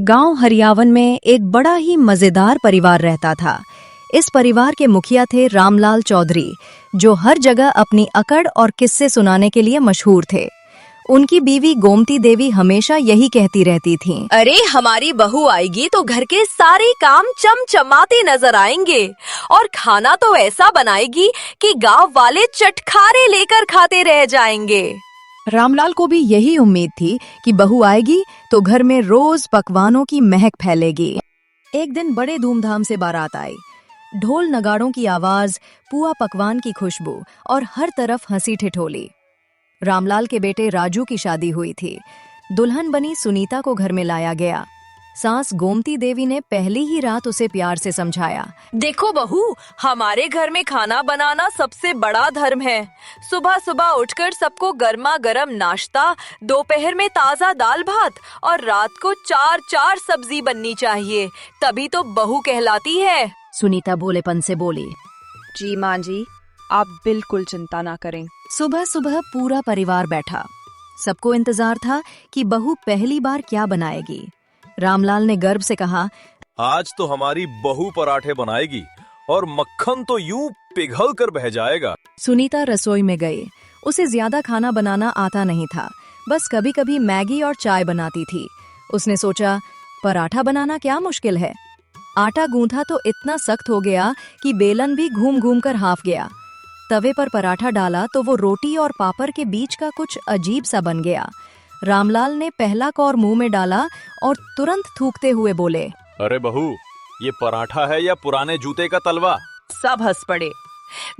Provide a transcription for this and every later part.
गांव हरियावन में एक बड़ा ही मजेदार परिवार रहता था। इस परिवार के मुखिया थे रामलाल चौधरी, जो हर जगह अपनी अकड़ और किस्से सुनाने के लिए मशहूर थे। उनकी बीवी गोमती देवी हमेशा यही कहती रहती थीं, अरे हमारी बहू आएगी तो घर के सारे काम चमचमाते नजर आएंगे और खाना तो ऐसा बनाएगी कि गांव वाले चटखारे लेकर खाते रह जाएंगे। रामलाल को भी यही उम्मीद थी कि बहू आएगी तो घर में रोज पकवानों की महक फैलेगी। एक दिन बड़े धूमधाम से बारात आई। ढोल नगाड़ों की आवाज, पुआ पकवान की खुशबू और हर तरफ हंसी ठिठोली। रामलाल के बेटे राजू की शादी हुई थी। दुल्हन बनी सुनीता को घर में लाया गया। सास गोमती देवी ने पहली ही रात उसे प्यार से समझाया, देखो बहू, हमारे घर में खाना बनाना सबसे बड़ा धर्म है। सुबह सुबह उठकर सबको गर्मा गर्म नाश्ता, दोपहर में ताजा दाल भात और रात को 4-4 सब्जी बननी चाहिए, तभी तो बहू कहलाती है। सुनीता भोलेपन से बोली, जी माँ जी, आप बिल्कुल चिंता ना करें। सुबह सुबह पूरा परिवार बैठा। सबको इंतजार था कि बहू पहली बार क्या बनाएगी। रामलाल ने गर्व से कहा, आज तो हमारी बहू पराठे बनाएगी और मक्खन तो यूं पिघल कर बह जाएगा। सुनीता रसोई में गई। उसे ज्यादा खाना बनाना आता नहीं था, बस कभी कभी मैगी और चाय बनाती थी। उसने सोचा, पराठा बनाना क्या मुश्किल है। आटा गूंथा तो इतना सख्त हो गया कि बेलन भी घूम घूम कर हाफ गया। तवे पर पराठा डाला तो वो रोटी और पापड़ के बीच का कुछ अजीब सा बन गया। रामलाल ने पहला कौर मुंह में डाला और तुरंत थूकते हुए बोले, अरे बहू, ये पराठा है या पुराने जूते का तलवा? सब हंस पड़े।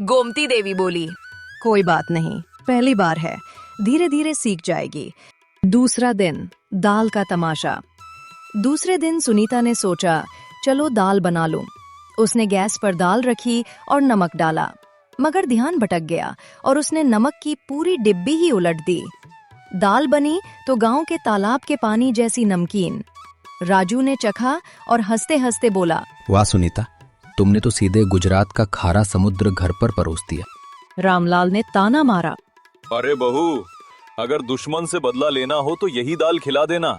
गोमती देवी बोली, कोई बात नहीं, पहली बार है, धीरे धीरे सीख जाएगी। दूसरा दिन, दाल का तमाशा। दूसरे दिन सुनीता ने सोचा, चलो दाल बना लूं। उसने गैस पर दाल रखी और नमक डाला, मगर ध्यान भटक गया और उसने नमक की पूरी डिब्बी ही उलट दी। दाल बनी तो गांव के तालाब के पानी जैसी नमकीन। राजू ने चखा और हंसते हंसते बोला, वाह सुनीता, तुमने तो सीधे गुजरात का खारा समुद्र घर पर परोस दिया। रामलाल ने ताना मारा, अरे बहू, अगर दुश्मन से बदला लेना हो तो यही दाल खिला देना,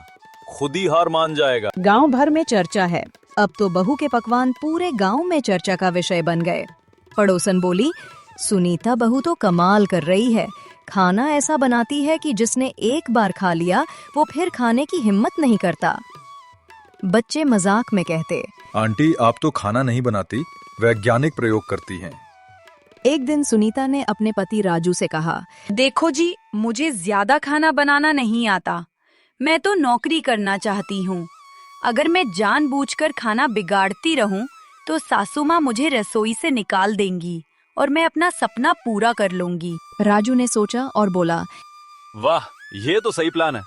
खुद ही हार मान जाएगा। गांव भर में चर्चा है। अब तो बहू के पकवान पूरे गांव में चर्चा का विषय बन गए। पड़ोसन बोली, सुनीता बहू तो कमाल कर रही है, खाना ऐसा बनाती है कि जिसने एक बार खा लिया वो फिर खाने की हिम्मत नहीं करता। बच्चे मजाक में कहते, आंटी आप तो खाना नहीं बनाती, वैज्ञानिक प्रयोग करती हैं। एक दिन सुनीता ने अपने पति राजू से कहा, देखो जी, मुझे ज्यादा खाना बनाना नहीं आता, मैं तो नौकरी करना चाहती हूँ। अगर मैं जानबूझकर खाना बिगाड़ती रहूं तो सासू माँ मुझे रसोई से निकाल देंगी और मैं अपना सपना पूरा कर लूंगी। राजू ने सोचा और बोला, वाह, ये तो सही प्लान है।